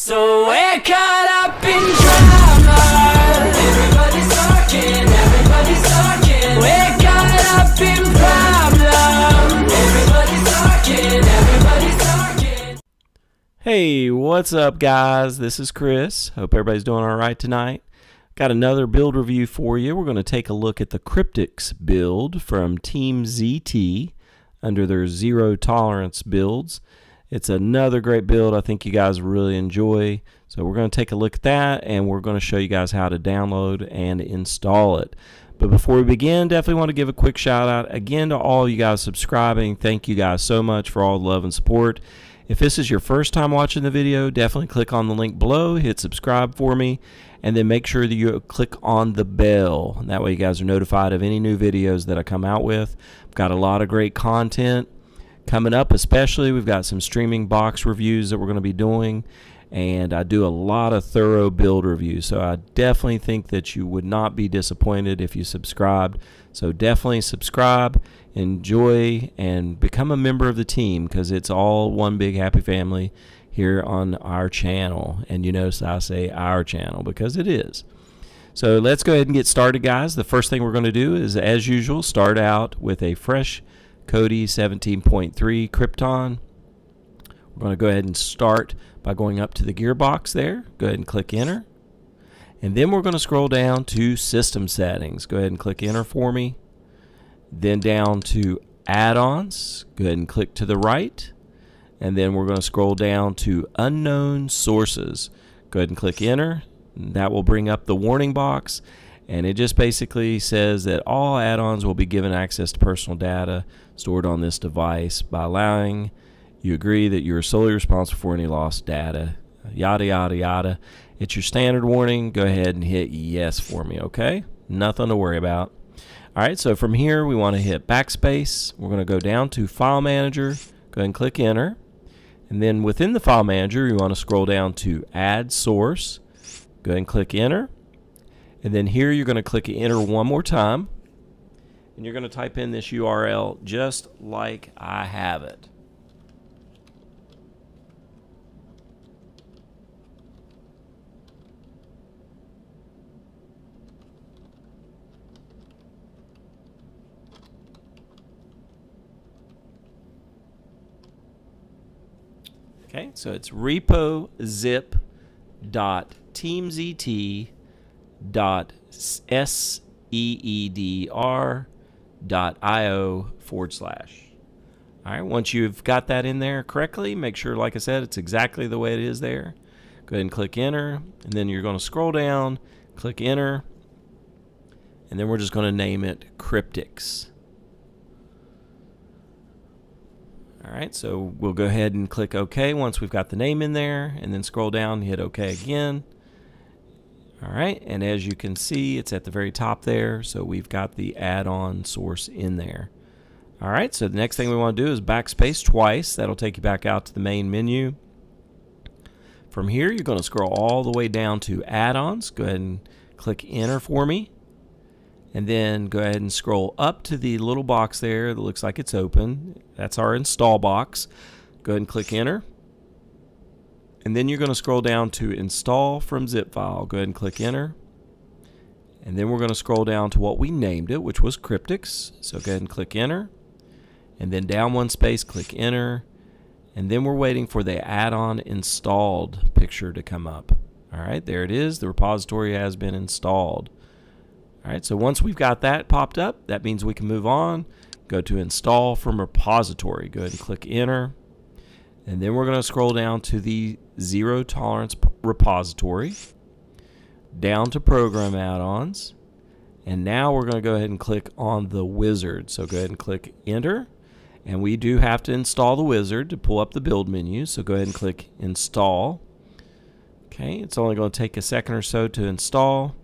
So we're caught up in drama. Everybody's talking. We're caught up in problem. Everybody's talking. Hey, what's up, guys? This is Chris. Hope everybody's doing all right tonight. Got another build review for you. We're going to take a look at the Kryptikz build from Team ZT under their zero tolerance builds. It's another great build I think you guys really enjoy. So we're going to take a look at that, and we're going to show you guys how to download and install it. But before we begin, definitely want to give a quick shout out again to all you guys subscribing. Thank you guys so much for all the love and support. If this is your first time watching the video, definitely click on the link below, hit subscribe for me, and then make sure that you click on the bell. That way you guys are notified of any new videos that I come out with. I've got a lot of great content coming up, especially we've got some streaming box reviews that we're going to be doing, and I do a lot of thorough build reviews, so I definitely think that you would not be disappointed if you subscribed. So definitely subscribe, enjoy, and become a member of the team, because it's all one big happy family here on our channel. And you notice I say our channel because it is. So let's go ahead and get started, guys. The first thing we're going to do is, as usual, start out with a fresh Kodi 17.3 Krypton. We're going to go ahead and start by going up to the gearbox there. Go ahead and click enter. And then we're going to scroll down to system settings. Go ahead and click enter for me. Then down to add-ons. Go ahead and click to the right. And then we're going to scroll down to unknown sources. Go ahead and click enter. That will bring up the warning box. And it just basically says that all add-ons will be given access to personal data stored on this device by allowing you agree that you are solely responsible for any lost data, yada yada yada. It's your standard warning. Go ahead and hit yes for me, okay? Nothing to worry about. Alright, so from here we want to hit backspace. We're going to go down to File Manager, go ahead and click enter. And then within the File Manager you want to scroll down to Add Source, go ahead and click enter. And then here you're going to click enter one more time, and you're going to type in this URL just like I have it. Okay, so it's repo.teamzt.seedr.io/. Alright, once you've got that in there correctly, make sure, like I said, it's exactly the way it is there. Go ahead and click enter, and then you're going to scroll down, click enter, and then we're just going to name it Kryptikz. Alright, so we'll go ahead and click OK once we've got the name in there, and then scroll down and hit OK again. Alright, and as you can see, it's at the very top there, so we've got the add-on source in there. Alright, so the next thing we want to do is backspace twice. That'll take you back out to the main menu. From here, you're going to scroll all the way down to add-ons. Go ahead and click enter for me. And then go ahead and scroll up to the little box there that looks like it's open. That's our install box. Go ahead and click enter. And then you're going to scroll down to install from zip file. Go ahead and click enter. And then we're going to scroll down to what we named it, which was Kryptikz. So go ahead and click enter. And then down one space, click enter. And then we're waiting for the add-on installed picture to come up. Alright, there it is. The repository has been installed. Alright, so once we've got that popped up, that means we can move on. Go to install from repository. Go ahead and click enter. And then we're going to scroll down to the zero tolerance repository, down to program add-ons, and now we're going to go ahead and click on the wizard. So go ahead and click enter, and we do have to install the wizard to pull up the build menu, so go ahead and click install. Okay, it's only going to take a second or so to install.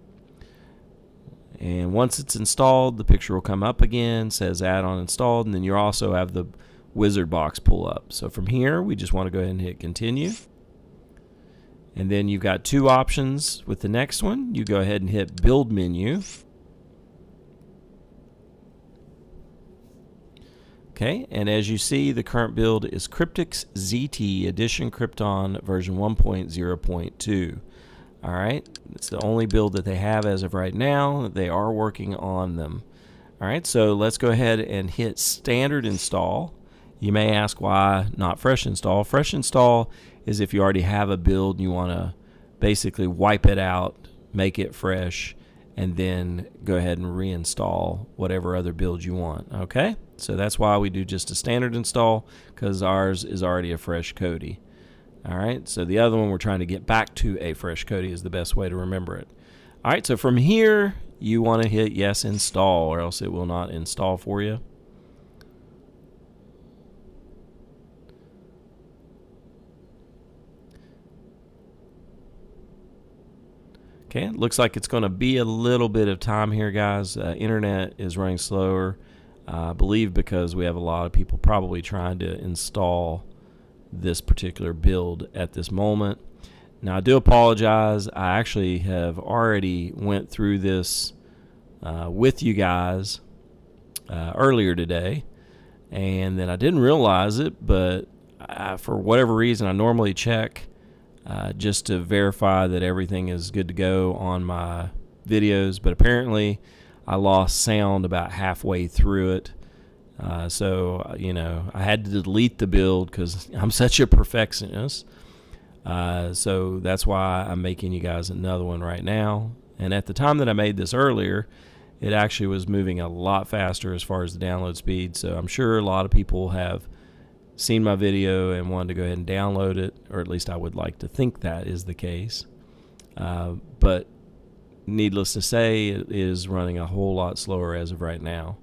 And once it's installed, the picture will come up again, says add-on installed, and then you also have the wizard box pull up. So from here, we just want to go ahead and hit continue. And then you've got two options with the next one. You go ahead and hit build menu. Okay, and as you see, the current build is Kryptikz ZT Edition Krypton version 1.0.2. All right, it's the only build that they have as of right now. They are working on them. All right, so let's go ahead and hit standard install. You may ask why not fresh install. Fresh install is if you already have a build and you want to basically wipe it out, make it fresh, and then go ahead and reinstall whatever other build you want. Okay, so that's why we do just a standard install, because ours is already a fresh Kodi. All right, so the other one we're trying to get back to a fresh Kodi is the best way to remember it. All right, so from here you want to hit yes install, or else it will not install for you. Okay, it looks like it's going to be a little bit of time here, guys. Internet is running slower, I believe, because we have a lot of people probably trying to install this particular build at this moment. Now, I do apologize. I actually have already went through this with you guys earlier today, and then I didn't realize it, but for whatever reason, I normally check just to verify that everything is good to go on my videos, but apparently I lost sound about halfway through it. So, you know, I had to delete the build because I'm such a perfectionist. So that's why I'm making you guys another one right now. And at the time that I made this earlier, it actually was moving a lot faster as far as the download speed. So I'm sure a lot of people have seen my video and wanted to go ahead and download it, or at least I would like to think that is the case. But needless to say, it is running a whole lot slower as of right now.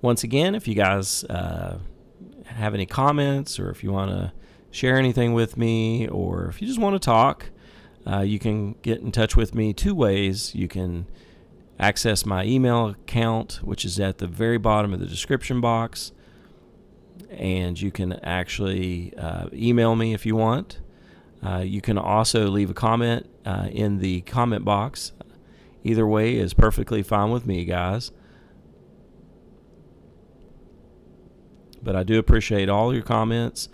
Once again, if you guys have any comments, or if you want to share anything with me, or if you just want to talk, you can get in touch with me two ways. You can access my email account, which is at the very bottom of the description box, and you can actually email me if you want. You can also leave a comment in the comment box. Either way is perfectly fine with me, guys. But I do appreciate all your comments.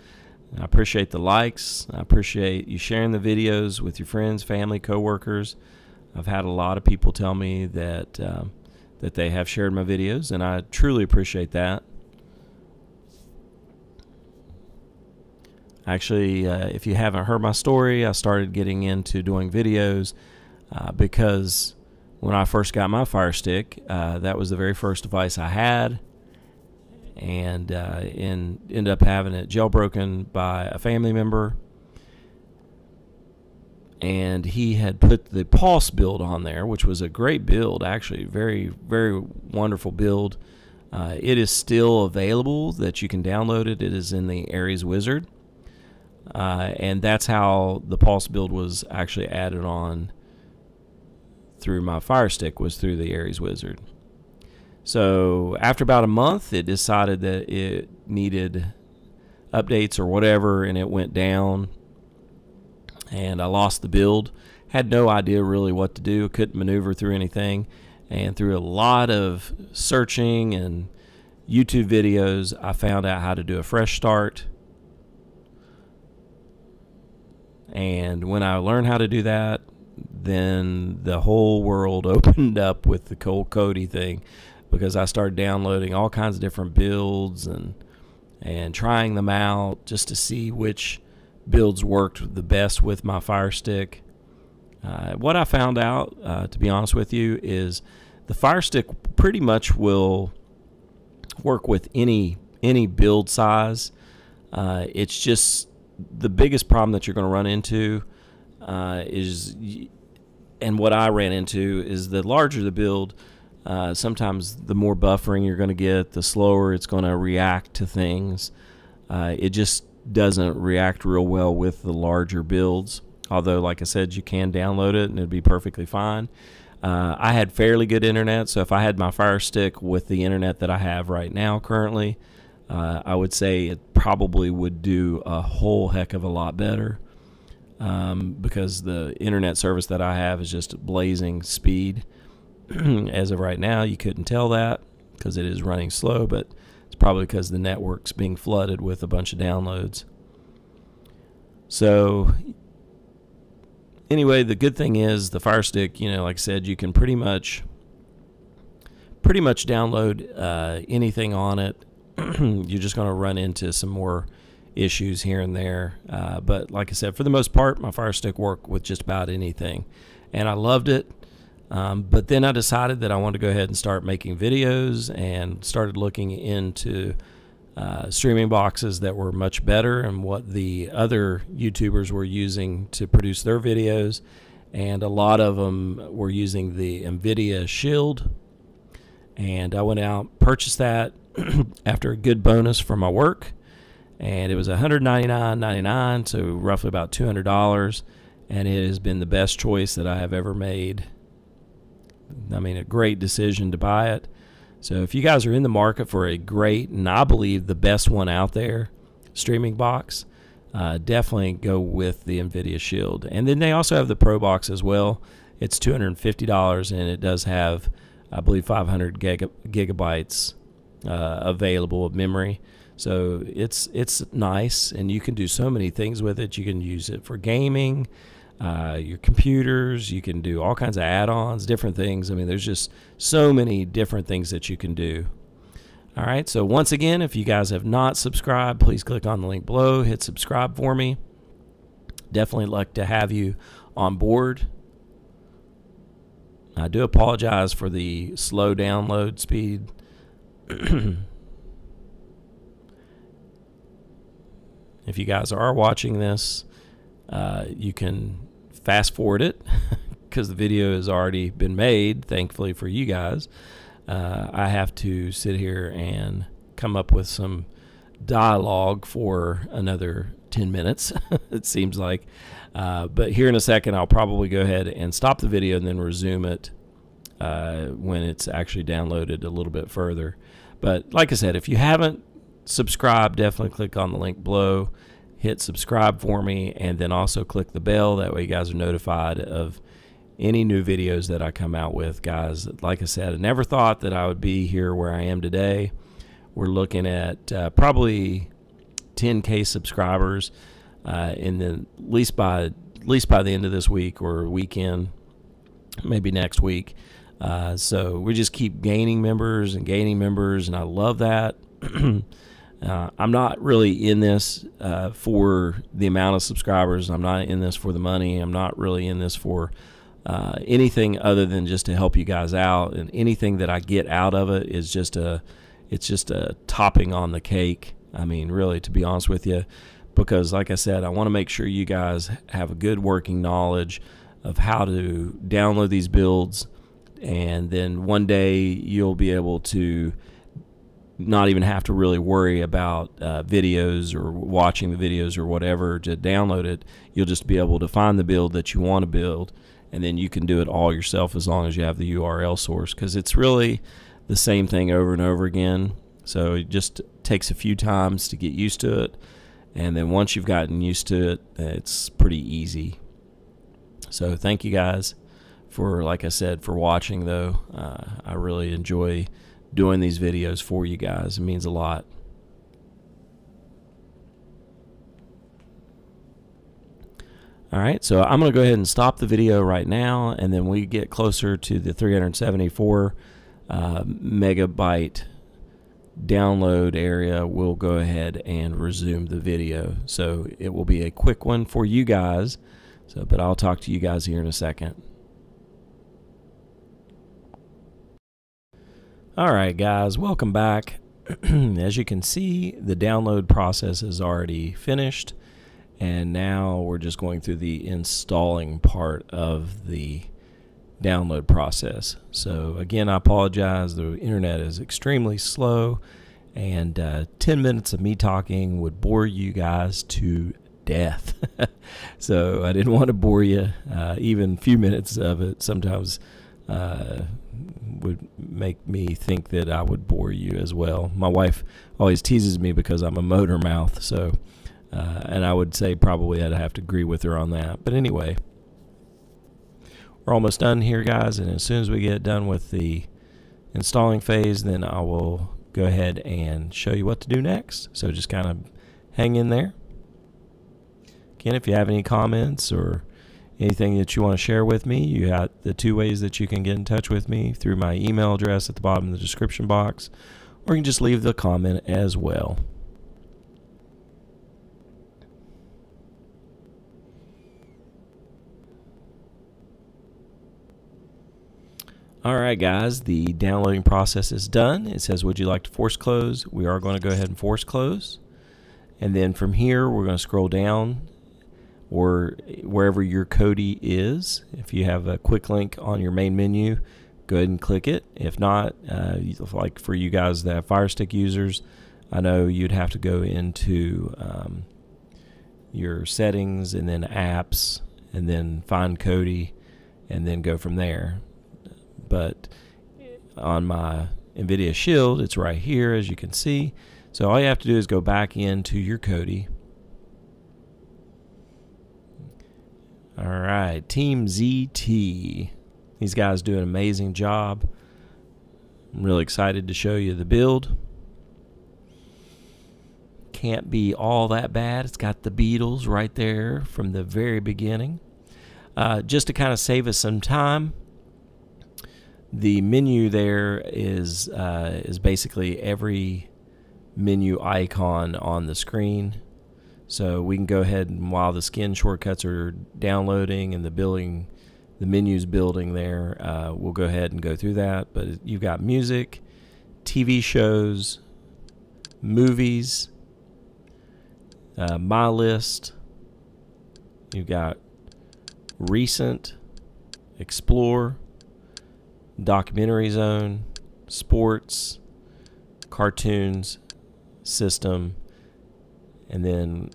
I appreciate the likes. I appreciate you sharing the videos with your friends, family, coworkers. I've had a lot of people tell me that that they have shared my videos, and I truly appreciate that. Actually, if you haven't heard my story, I started getting into doing videos because when I first got my Fire Stick, that was the very first device I had, and ended up having it jailbroken by a family member, and he had put the Pulse build on there, which was a great build, actually, very, very wonderful build. It is still available that you can download it. It is in the Aries Wizard, and that's how the Pulse build was actually added on through my Fire Stick, was through the Aries Wizard. So after about a month, it decided that it needed updates or whatever, and it went down, and I lost the build. Had no idea really what to do. Couldn't maneuver through anything, and through a lot of searching and YouTube videos, I found out how to do a fresh start. And when I learned how to do that, then the whole world opened up with the cold Kodi thing, because I started downloading all kinds of different builds and trying them out just to see which builds worked the best with my Fire Stick. What I found out, to be honest with you, is the Fire Stick pretty much will work with any build size. It's just the biggest problem that you're going to run into is, and what I ran into, is the larger the build, sometimes the more buffering you're going to get, the slower it's going to react to things. It just doesn't react real well with the larger builds, although, like I said, you can download it and it'd be perfectly fine. I had fairly good internet, so if I had my Fire Stick with the internet that I have right now currently, I would say it probably would do a whole heck of a lot better, because the internet service that I have is just blazing speed. As of right now, you couldn't tell that because it is running slow, but it's probably because the network's being flooded with a bunch of downloads. So anyway, the good thing is the Fire Stick, you know, like I said, you can pretty much download anything on it. You're just going to run into some more issues here and there, but like I said, for the most part, my Fire Stick worked with just about anything, and I loved it. But then I decided that I wanted to go ahead and start making videos, and started looking into streaming boxes that were much better and what the other YouTubers were using to produce their videos, and a lot of them were using the NVIDIA Shield. And I went out, purchased that after a good bonus for my work, and it was $199.99, so roughly about $200, and it has been the best choice that I have ever made. I mean, a great decision to buy it. So if you guys are in the market for a great, and I believe the best one out there, streaming box, definitely go with the NVIDIA Shield. And then they also have the Pro Box as well. It's $250, and it does have, I believe, 500 gigabytes available of memory. So it's nice, and you can do so many things with it. You can use it for gaming, your computers. You can do all kinds of add-ons, different things. I mean, there's just so many different things that you can do. All right, so once again, if you guys have not subscribed, please click on the link below, hit subscribe for me. Definitely like to have you on board. I do apologize for the slow download speed. If you guys are watching this, you can fast forward it because the video has already been made, thankfully for you guys. I have to sit here and come up with some dialogue for another 10 minutes, it seems like. But here in a second, I'll probably go ahead and stop the video and then resume it when it's actually downloaded a little bit further. But like I said, if you haven't subscribed, definitely click on the link below, hit subscribe for me, and then also click the bell. That way you guys are notified of any new videos that I come out with. Guys, like I said, I never thought that I would be here where I am today. We're looking at probably 10K subscribers in the at least by the end of this week or weekend, maybe next week. So we just keep gaining members, and I love that. I'm not really in this for the amount of subscribers. I'm not in this for the money. I'm not really in this for anything other than just to help you guys out. And anything that I get out of it is just a topping on the cake. I mean, really, to be honest with you, because like I said, I want to make sure you guys have a good working knowledge of how to download these builds, and then one day you'll be able to not even have to really worry about videos or watching the videos or whatever to download it. You'll just be able to find the build that you want to build, and then you can do it all yourself as long as you have the URL source, because it's really the same thing over and over again. So it just takes a few times to get used to it, and then once you've gotten used to it, it's pretty easy. So thank you guys for, like I said, for watching though. I really enjoy doing these videos for you guys. It means a lot. Alright, so I'm going to go ahead and stop the video right now, and then we get closer to the 374 megabyte download area, we'll go ahead and resume the video. So it will be a quick one for you guys, but I'll talk to you guys here in a second. Alright guys, welcome back. As you can see, the download process is already finished, and now we're just going through the installing part of the download process. So again, I apologize, the internet is extremely slow, and 10 minutes of me talking would bore you guys to death. So I didn't want to bore you. Even a few minutes of it sometimes would make me think that I would bore you as well. My wife always teases me because I'm a motor mouth, so and I would say probably I'd have to agree with her on that. But anyway, we're almost done here, guys, and as soon as we get done with the installing phase, then I will go ahead and show you what to do next. So just kind of hang in there. Again, if you have any comments or anything that you want to share with me, you got the two ways that you can get in touch with me: through my email address at the bottom of the description box, or you can just leave the comment as well. Alright guys, the downloading process is done. It says, would you like to force close? We are going to go ahead and force close. And then from here, we're going to scroll down, or wherever your Kodi is. If you have a quick link on your main menu, go ahead and click it. If not, like for you guys that have Fire Stick users, I know you'd have to go into your settings and then apps and then find Kodi and then go from there. But on my NVIDIA Shield, it's right here, as you can see. So all you have to do is go back into your Kodi. All right, Team ZT. These guys do an amazing job. I'm really excited to show you the build. Can't be all that bad. It's got the Beatles right there from the very beginning. Just to kind of save us some time, the menu there is basically every menu icon on the screen. So we can go ahead and, while the skin shortcuts are downloading and the menu's building there, we'll go ahead and go through that. But you've got music, TV shows, movies, my list. You've got recent, explore, documentary zone, sports, cartoons, system, and then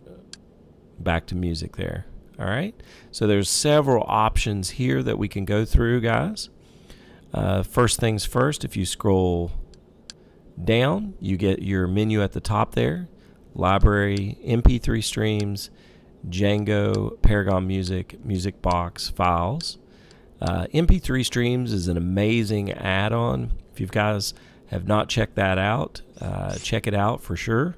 back to music there. All right, so there's several options here that we can go through, guys. First things first, if you scroll down, you get your menu at the top there: library, MP3 streams, Django, Paragon Music, Music Box, files. MP3 streams is an amazing add-on. If you guys have not checked that out, check it out for sure.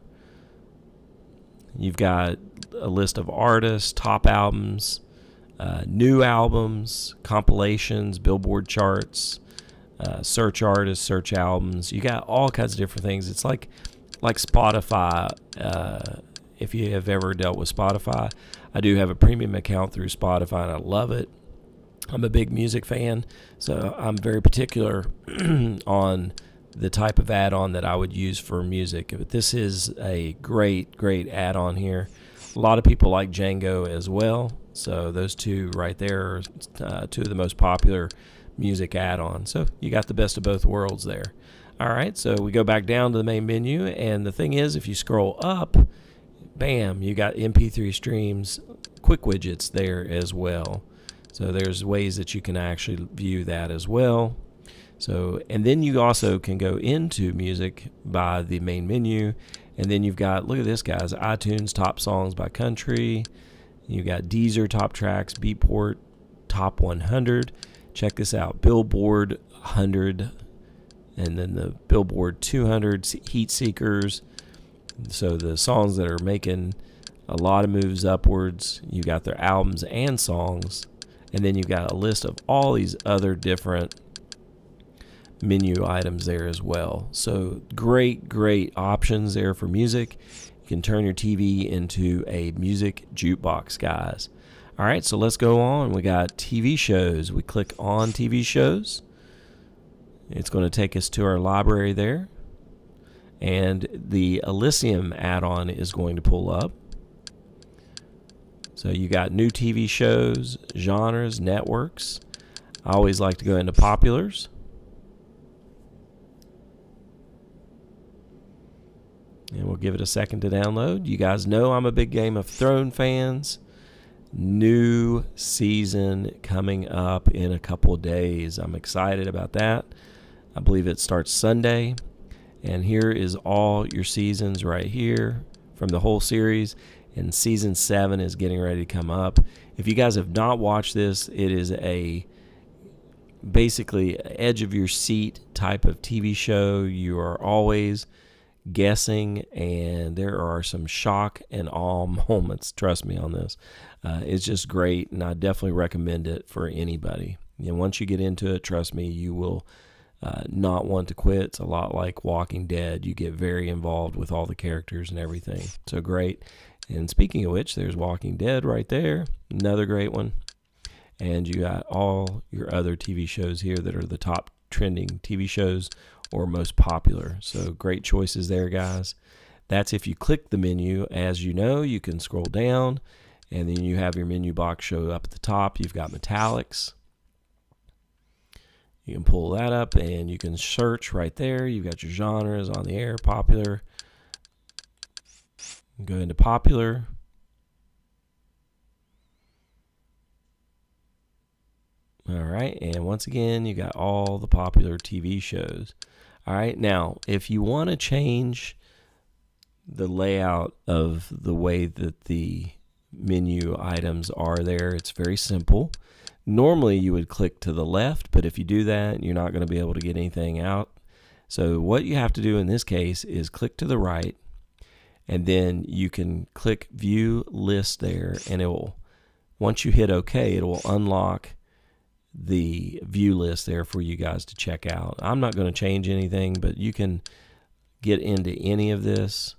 You've got a list of artists, top albums, new albums, compilations, Billboard charts, search artists, search albums. You got all kinds of different things. It's like Spotify. If you have ever dealt with Spotify, I do have a premium account through Spotify, and I love it. I'm a big music fan, so I'm very particular on the type of add-on that I would use for music. But this is a great add-on here. A lot of people like Django as well, so those two right there are two of the most popular music add-ons. So you got the best of both worlds there. All right, so we go back down to the main menu, and the thing is, if you scroll up, bam, you got MP3 streams, quick widgets there as well. So there's ways that you can actually view that as well. So, and then you also can go into music by the main menu, and then you've got, look at this, guys, iTunes top songs by country. You got Deezer top tracks, Beatport top 100. Check this out: Billboard 100, and then the Billboard 200 heat seekers. So the songs that are making a lot of moves upwards. You got their albums and songs. And then you've got a list of all these other different menu items there as well. So great options there for music. You can turn your TV into a music jukebox, guys. All right, so let's go on. We got TV shows. We click on TV shows. It's going to take us to our library there. And the Elysium add-on is going to pull up. So you got new TV shows, genres, networks. I always like to go into populars. And we'll give it a second to download. You guys know I'm a big Game of Thrones fans. New season coming up in a couple of days. I'm excited about that. I believe it starts Sunday. And here is all your seasons right here from the whole series. And season 7 is getting ready to come up. If you guys have not watched this, it is a basically edge of your seat type of TV show. You are always guessing, and there are some shock and awe moments. Trust me on this. It's just great, and I definitely recommend it for anybody. And once you get into it, trust me, you will not want to quit. It's a lot like Walking Dead. You get very involved with all the characters and everything. So great. And speaking of which, there's Walking Dead right there. Another great one. And you got all your other TV shows here that are the top trending TV shows or most popular. So great choices there, guys. That's if you click the menu. As you know, you can scroll down, and then you have your menu box show up at the top. You've got metallics. You can pull that up, and you can search right there. You've got your genres on the air, popular. Go into popular. All right, and once again, you got all the popular TV shows. All right, now, if you want to change the layout of the way that the menu items are there, it's very simple. Normally, you would click to the left, but if you do that, you're not going to be able to get anything out. So what you have to do in this case is click to the right, and then you can click View List there, and it will, once you hit OK, it will unlock the view list there for you guys to check out. I'm not going to change anything, but you can get into any of this.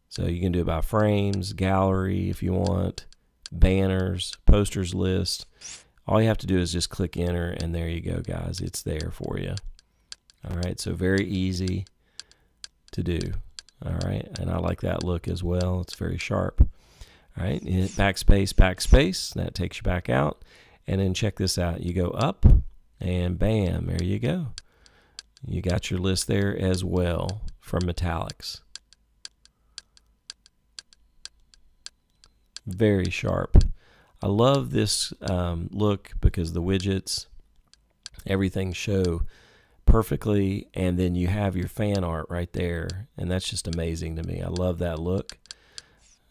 So you can do it by frames, gallery if you want, banners, posters list. All you have to do is just click enter, and there you go, guys. It's there for you. All right, so very easy to do. All right, and I like that look as well. It's very sharp. All right, hit backspace, backspace. That takes you back out. And then check this out. You go up, and bam, there you go. You got your list there as well from metallics. Very sharp. I love this look because the widgets, everything show perfectly, and then you have your fan art right there, and that's just amazing to me. I love that look.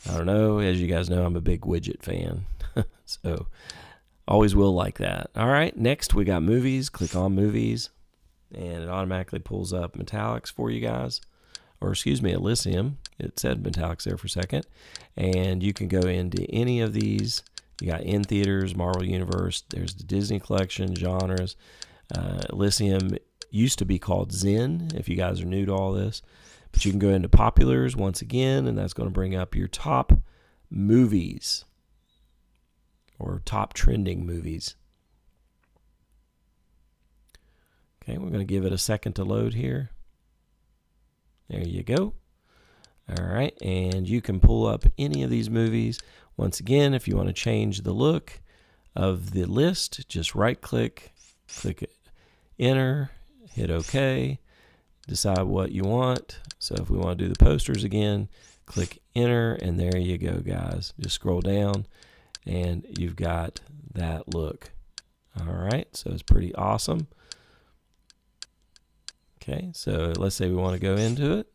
I don't know, as you guys know, I'm a big widget fan. So always will like that. All right, next we got movies. Click on movies, and it automatically pulls up metallics for you guys. Or excuse me, Elysium. It said metallics there for a second. And you can go into any of these. You got in theaters, Marvel Universe. There's the Disney collection, genres. Elysium used to be called Zen, if you guys are new to all this. But you can go into populars once again, and that's going to bring up your top movies, or top trending movies. Okay, we're going to give it a second to load here. There you go. All right, and you can pull up any of these movies. Once again, if you want to change the look of the list, just right click, click enter, hit OK, decide what you want. So if we want to do the posters again, click enter, and there you go, guys. Just scroll down, and you've got that look. All right, so it's pretty awesome. Okay, so let's say we want to go into it.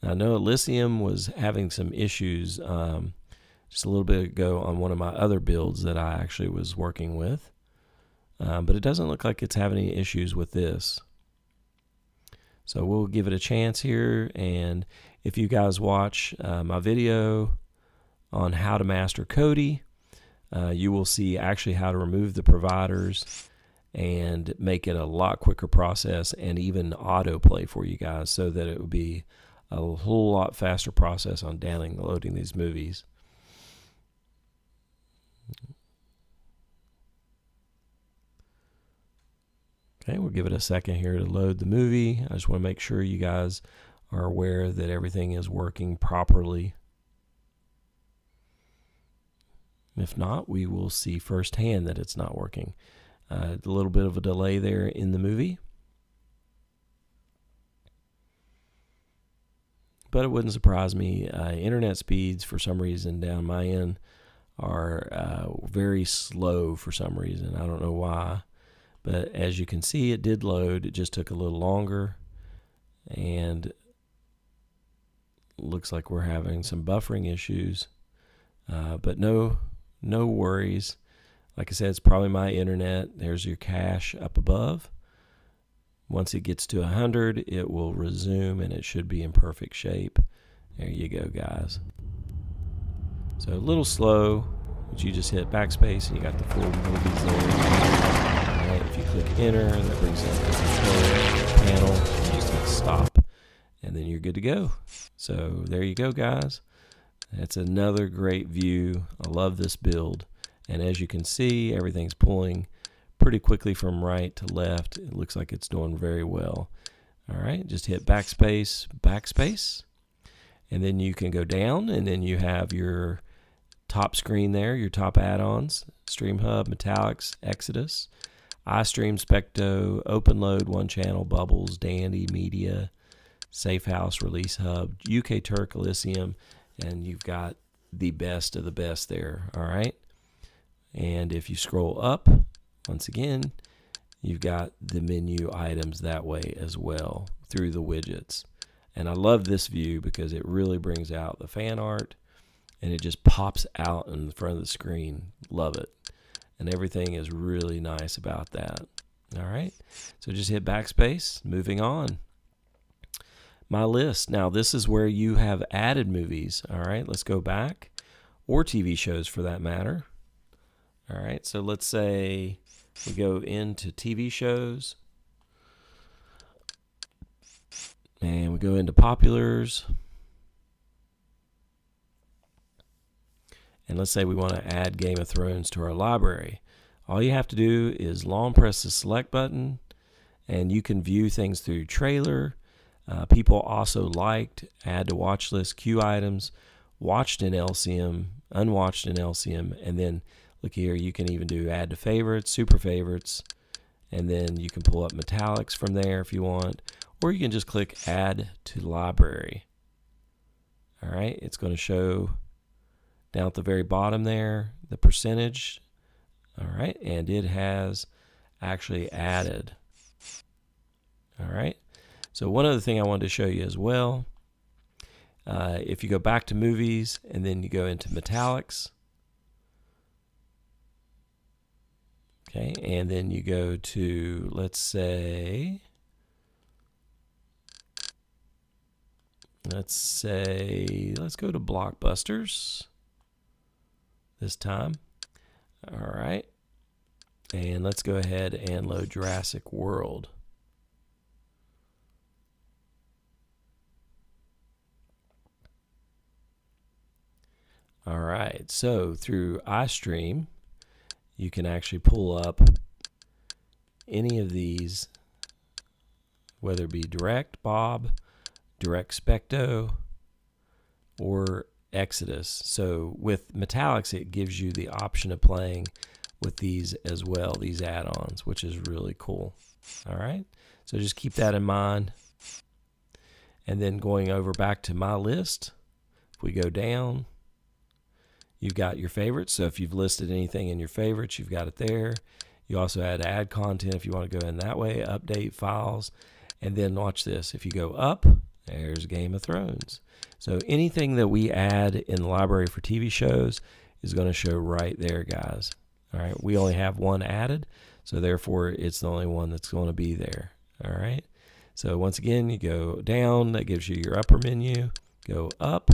I know Elysium was having some issues just a little bit ago on one of my other builds that I actually was working with, but it doesn't look like it's having any issues with this. So we'll give it a chance here, and if you guys watch my video on how to master Kodi, you will see actually how to remove the providers and make it a lot quicker process, and even autoplay for you guys, so that it would be a whole lot faster process on downloading these movies. Okay, we'll give it a second here to load the movie. I just want to make sure you guys are aware that everything is working properly. If not, we will see firsthand that it's not working. A little bit of a delay there in the movie, but it wouldn't surprise me. Internet speeds, for some reason, down my end are very slow for some reason. I don't know why, but as you can see, it did load. It just took a little longer, and looks like we're having some buffering issues, but no worries. Like I said, it's probably my internet. There's your cache up above. Once it gets to 100, it will resume and it should be in perfect shape. There you go, guys. So a little slow, but you just hit backspace and you got the full movies there. All right, if you click enter, that brings up the control panel. You just hit stop, and then you're good to go. So there you go, guys. That's another great view. I love this build. And as you can see, everything's pulling pretty quickly from right to left. It looks like it's doing very well. All right, just hit backspace, backspace. And then you can go down, and then you have your top screen there, your top add-ons, StreamHub, Metallics, Exodus, iStream, Specto, OpenLoad, One Channel, Bubbles, Dandy, Media, Safehouse, Release Hub, UK Turk, Elysium, and you've got the best of the best there, all right? And if you scroll up, once again, you've got the menu items that way as well through the widgets. And I love this view because it really brings out the fan art and it just pops out in the front of the screen. Love it. And everything is really nice about that. All right. So just hit backspace. Moving on. My list. Now this is where you have added movies. All right. Let's go back. Or TV shows for that matter. All right. So let's say we go into TV shows. And we go into populars. And let's say we want to add Game of Thrones to our library. All you have to do is long press the select button, and you can view things through trailer. People also liked, add to watch list, queue items, watched in LCM, unwatched in LCM, and then look here, you can even do add to favorites, super favorites, and then you can pull up Metallics from there if you want. Or you can just click add to library. All right, it's going to show down at the very bottom there the percentage. All right, and it has actually added. All right, so one other thing I wanted to show you as well, if you go back to movies and then you go into Metallics, okay, and then you go to, let's say, let's go to Blockbusters this time. All right. And let's go ahead and load Jurassic World. All right. So through iStream, you can actually pull up any of these, whether it be Direct Bob, Direct Specto, or Exodus. So with Metallics, it gives you the option of playing with these as well, these add-ons, which is really cool. All right, so just keep that in mind. And then going over back to my list, if we go down, you've got your favorites. So if you've listed anything in your favorites, you've got it there. You also add content if you want to go in that way, update files, and then watch this. If you go up, there's Game of Thrones. So anything that we add in the library for TV shows is going to show right there, guys. All right, we only have one added, so therefore it's the only one that's going to be there. All right, so once again, you go down, that gives you your upper menu, go up,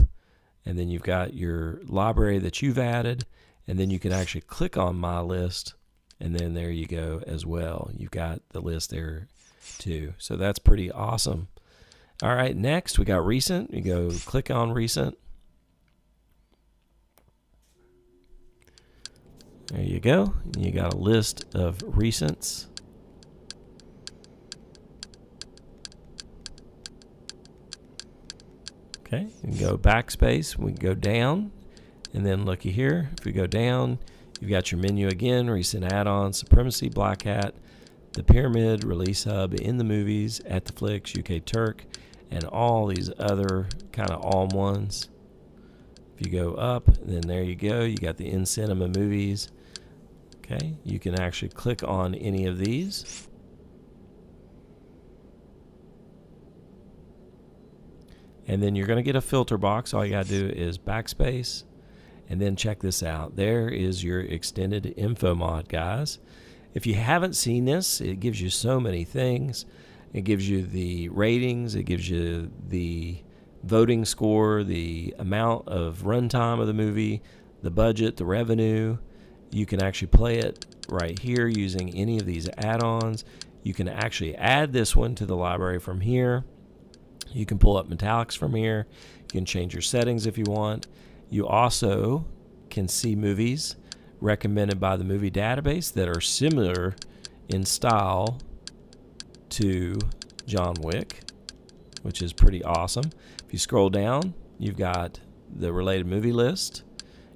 and then you've got your library that you've added, and then you can actually click on My List, and then there you go as well. You've got the list there too. So that's pretty awesome. All right, next we got recent. You go click on recent. There you go. You got a list of recents. Okay, you can go backspace. We can go down, and then looky here. If we go down, you've got your menu again, recent add-ons, Supremacy, Black Hat, The Pyramid, Release Hub, In the Movies, At the Flicks, UK Turk, and all these other kind of all-in-ones. If you go up, then there you go. You got the In Cinema Movies. Okay, you can actually click on any of these. And then you're going to get a filter box. All you got to do is backspace, And then check this out. There is your extended info mod, guys. If you haven't seen this, it gives you so many things. It gives you the ratings. It gives you the voting score, the amount of runtime of the movie, the budget, the revenue. You can actually play it right here using any of these add-ons. You can actually add this one to the library from here. You can pull up metallics from here. You can change your settings if you want. You also can see movies recommended by the movie database that are similar in style to John Wick, which is pretty awesome. If you scroll down, you've got the related movie list.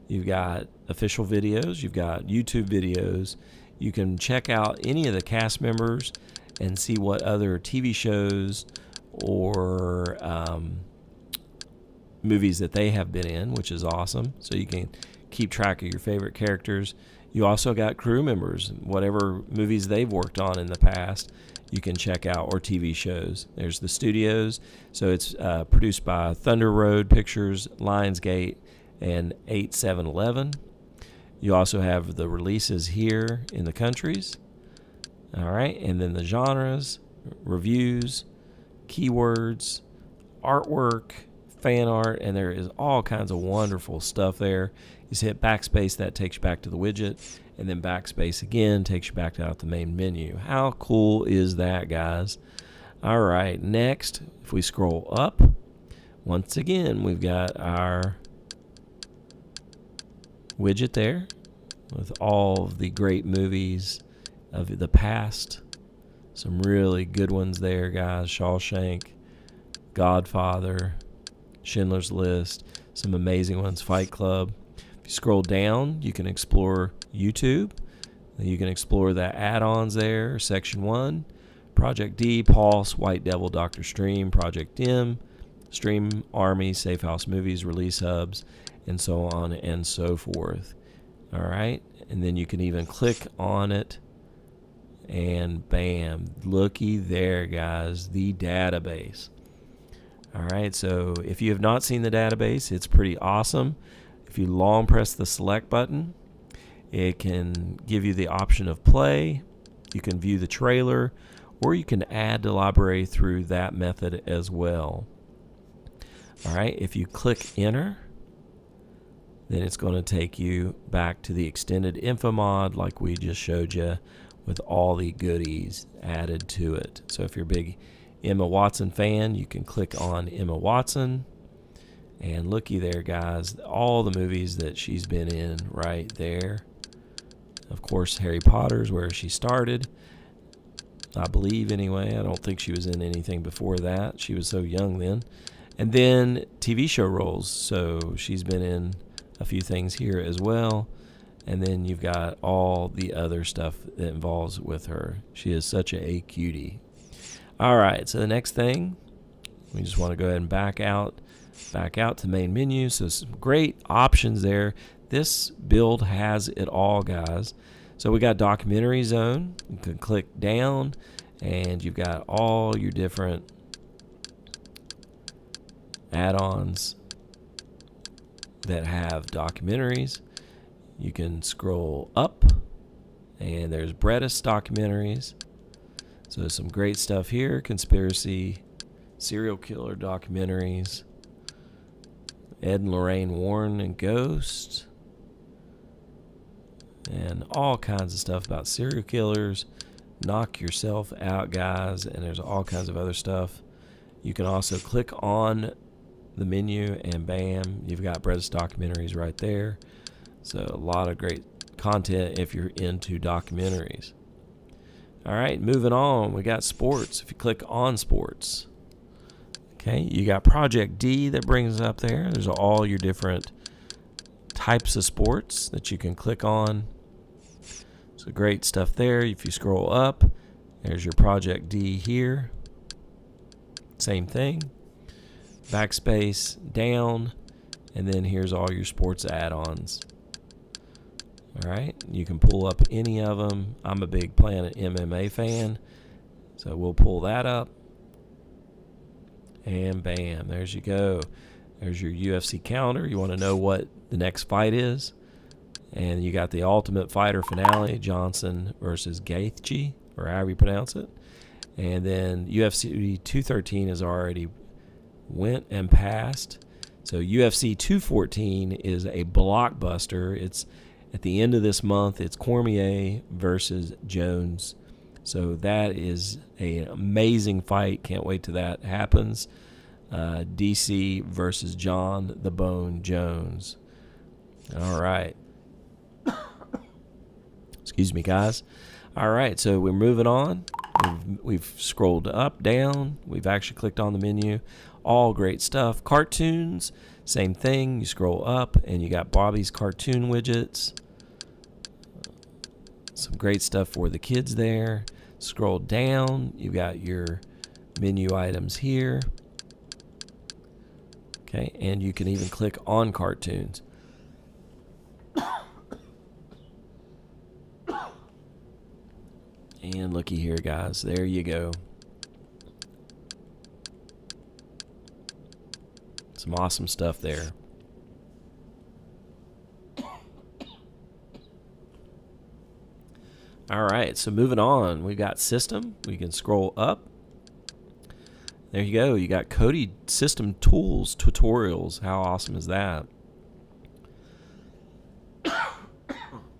You've got official videos. You've got YouTube videos. You can check out any of the cast members and see what other TV shows or movies that they have been in, which is awesome. So you can keep track of your favorite characters. You also got crew members, whatever movies they've worked on in the past, you can check out, or TV shows. There's the studios. So it's produced by Thunder Road Pictures, Lionsgate, and 8711. You also have the releases here in the countries. All right, and then the genres, reviews, keywords, artwork, fan art, and there is all kinds of wonderful stuff there. You just hit backspace, that takes you back to the widget, and then backspace again takes you back out the main menu. How cool is that, guys? All right, next, if we scroll up, once again, we've got our widget there with all of the great movies of the past. Some really good ones there, guys. Shawshank, Godfather, Schindler's List, some amazing ones, Fight Club. If you scroll down, you can explore YouTube. You can explore the add-ons there, Section 1, Project D, Pulse, White Devil, Dr. Stream, Project M, Stream Army, Safe House Movies, Release Hubs, and so on and so forth. All right, and then you can even click on it, and bam, looky there, guys, the database. All right, so if you have not seen the database, it's pretty awesome. If you long press the select button, it can give you the option of play. You can view the trailer, or you can add to library through that method as well. All right, if you click enter, then it's going to take you back to the extended info mod like we just showed you, with all the goodies added to it. So if you're a big Emma Watson fan, you can click on Emma Watson, and looky there, guys, all the movies that she's been in right there. Of course, Harry Potter's where she started, I believe, anyway. I don't think she was in anything before that. She was so young then. And then TV show roles, so she's been in a few things here as well. And then you've got all the other stuff that involves with her. She is such a cutie. All right, so the next thing, we just want to go ahead and back out to main menu. So some great options there. This build has it all, guys. So we got documentary zone. You can click down, and you've got all your different add-ons that have documentaries. You can scroll up, and there's Bredis documentaries. So there's some great stuff here. Conspiracy, serial killer documentaries, Ed and Lorraine Warren and Ghost, and all kinds of stuff about serial killers. Knock yourself out, guys, and there's all kinds of other stuff. You can also click on the menu, and bam, you've got Bredis documentaries right there. So a lot of great content if you're into documentaries. All right, moving on, we got sports. If you click on sports, okay, you got Project D that brings up there. There's all your different types of sports that you can click on. So great stuff there. If you scroll up, there's your Project D here. Same thing. Backspace, down, and then here's all your sports add-ons. All right, you can pull up any of them. I'm a big Planet MMA fan, so we'll pull that up. And bam, there's you go. There's your UFC calendar. You want to know what the next fight is. And you got the Ultimate Fighter finale, Johnson versus Gaethje, or however you pronounce it. And then UFC 213 has already went and passed. So UFC 214 is a blockbuster. It's at the end of this month. It's Cormier versus Jones. So that is an amazing fight. Can't wait till that happens. DC versus John the Bone Jones. All right. Excuse me, guys. All right, so we're moving on. We've scrolled up, down. We've actually clicked on the menu. All great stuff. Cartoons, same thing. You scroll up, and you got Bobby's cartoon widgets. Some great stuff for the kids there. Scroll down. You've got your menu items here. Okay, and you can even click on cartoons. And looky here, guys. There you go. Some awesome stuff there. All right, so moving on. We've got system. We can scroll up. There you go. You got Kodi system tools tutorials. How awesome is that?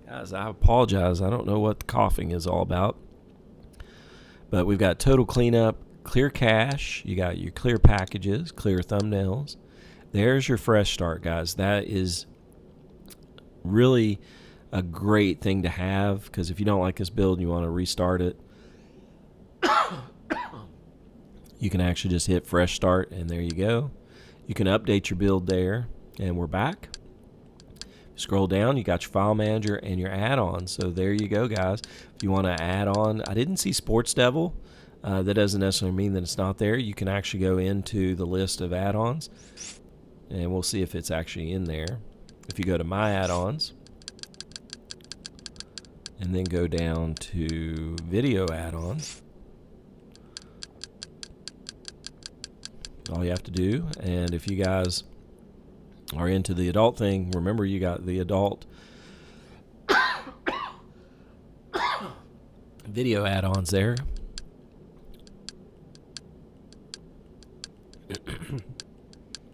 Guys, I apologize. I don't know what the coughing is all about. But we've got total cleanup, clear cache. You got your clear packages, clear thumbnails. There's your fresh start, guys. That is really a great thing to have, because if you don't like this build and you want to restart it, you can actually just hit fresh start, and there you go. You can update your build there, and we're back. Scroll down, you got your file manager and your add-ons. So there you go, guys. If you want to add on, I didn't see Sports Devil. That doesn't necessarily mean that it's not there. You can actually go into the list of add-ons, and we'll see if it's actually in there. If you go to My Add-ons, and then go down to Video Add-ons, all you have to do, and if you guys are into the adult thing, remember you got the adult video add-ons there.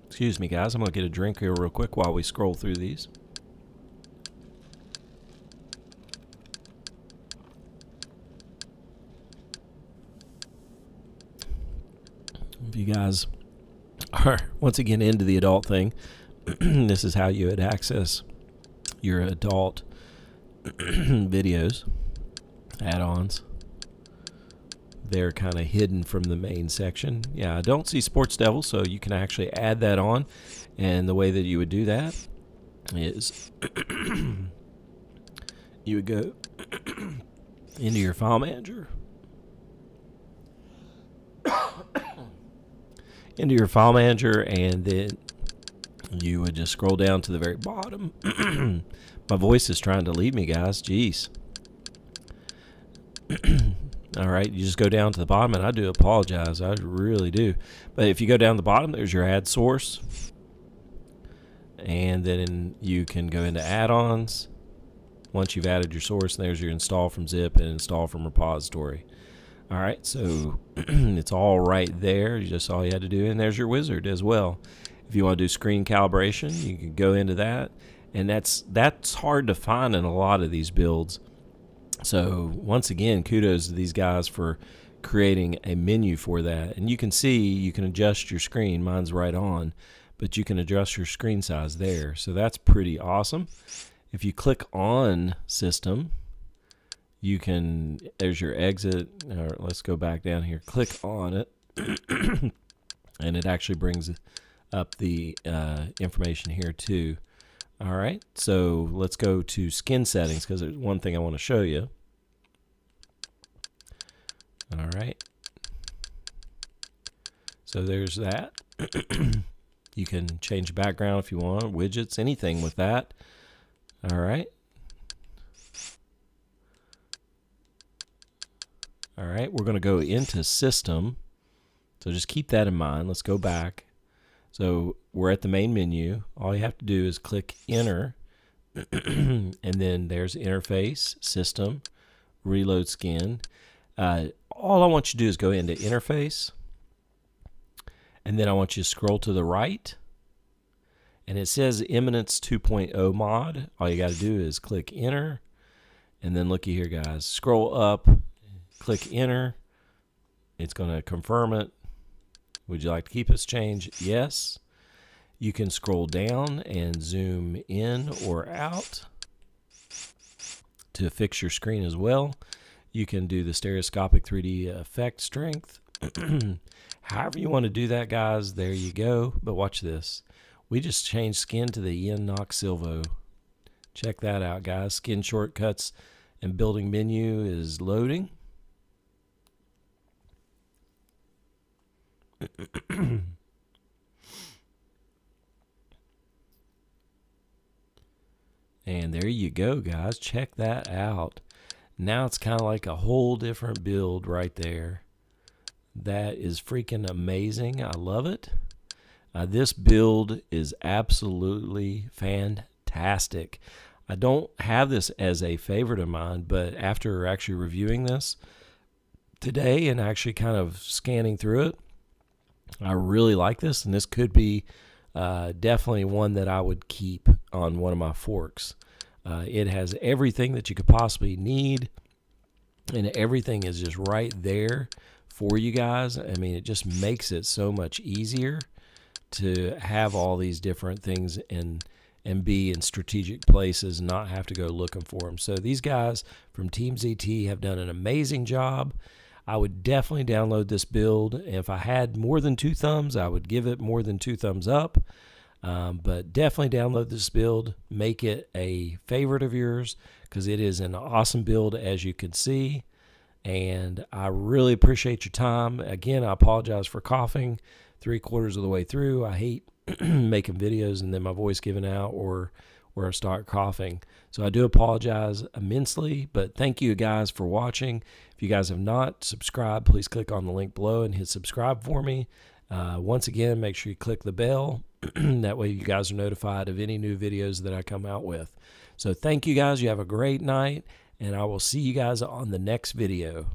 Excuse me, guys. I'm going to get a drink here real quick while we scroll through these. If you guys are once again into the adult thing, this is how you would access your adult videos, add-ons. They're kind of hidden from the main section. Yeah, I don't see Sports Devil, so you can actually add that on. And the way that you would do that is you would go into your file manager. Into your file manager, and then you would just scroll down to the very bottom. My voice is trying to leave me, guys. Jeez. All right, you just go down to the bottom, and I do apologize. I really do. But if you go down the bottom, there's your add source. And then you can go into add-ons. Once you've added your source, there's your install from zip and install from repository. All right, so it's all right there. Just all you had to do, and there's your wizard as well. If you want to do screen calibration, you can go into that, and that's hard to find in a lot of these builds. So once again, kudos to these guys for creating a menu for that. And you can see you can adjust your screen. Mine's right on, but you can adjust your screen size there. So that's pretty awesome. If you click on system, you can, there's your exit. All right, let's go back down here. Click on it, and it actually brings up the information here too. All right, so let's go to skin settings, because there's one thing I want to show you. All right, so there's that. You can change the background if you want, widgets, anything with that. All right. All right, we're going to go into system. So just keep that in mind. Let's go back. So we're at the main menu. All you have to do is click enter, and then there's interface, system, reload skin. All I want you to do is go into interface, and then I want you to scroll to the right, and it says Eminence 2.0 mod. All you got to do is click enter, and then looky here, guys. Scroll up, click enter. It's going to confirm it. Would you like to keep this change? Yes. You can scroll down and zoom in or out to fix your screen as well. You can do the stereoscopic 3D effect strength. However you want to do that, guys, there you go. But watch this. We just changed skin to the Ian Knox Silvo. Check that out, guys. Skin shortcuts and building menu is loading. And there you go, guys. Check that out. Now it's kind of like a whole different build right there. That is freaking amazing. I love it. This build is absolutely fantastic. I don't have this as a favorite of mine, but after actually reviewing this today and actually kind of scanning through it, I really like this, and this could be definitely one that I would keep on one of my forks. It has everything that you could possibly need, and everything is just right there for you guys. I mean, it just makes it so much easier to have all these different things and be in strategic places and not have to go looking for them. So these guys from Team ZT have done an amazing job. I would definitely download this build. If I had more than 2 thumbs, I would give it more than 2 thumbs up. But definitely download this build. Make it a favorite of yours because it is an awesome build, as you can see. And I really appreciate your time. Again, I apologize for coughing 3/4 of the way through. I hate making videos and then my voice giving out or I start coughing. So I do apologize immensely, but thank you guys for watching. If you guys have not subscribed, please click on the link below and hit subscribe for me. Once again, make sure you click the bell. That way you guys are notified of any new videos that I come out with. So thank you guys. You have a great night, and I will see you guys on the next video.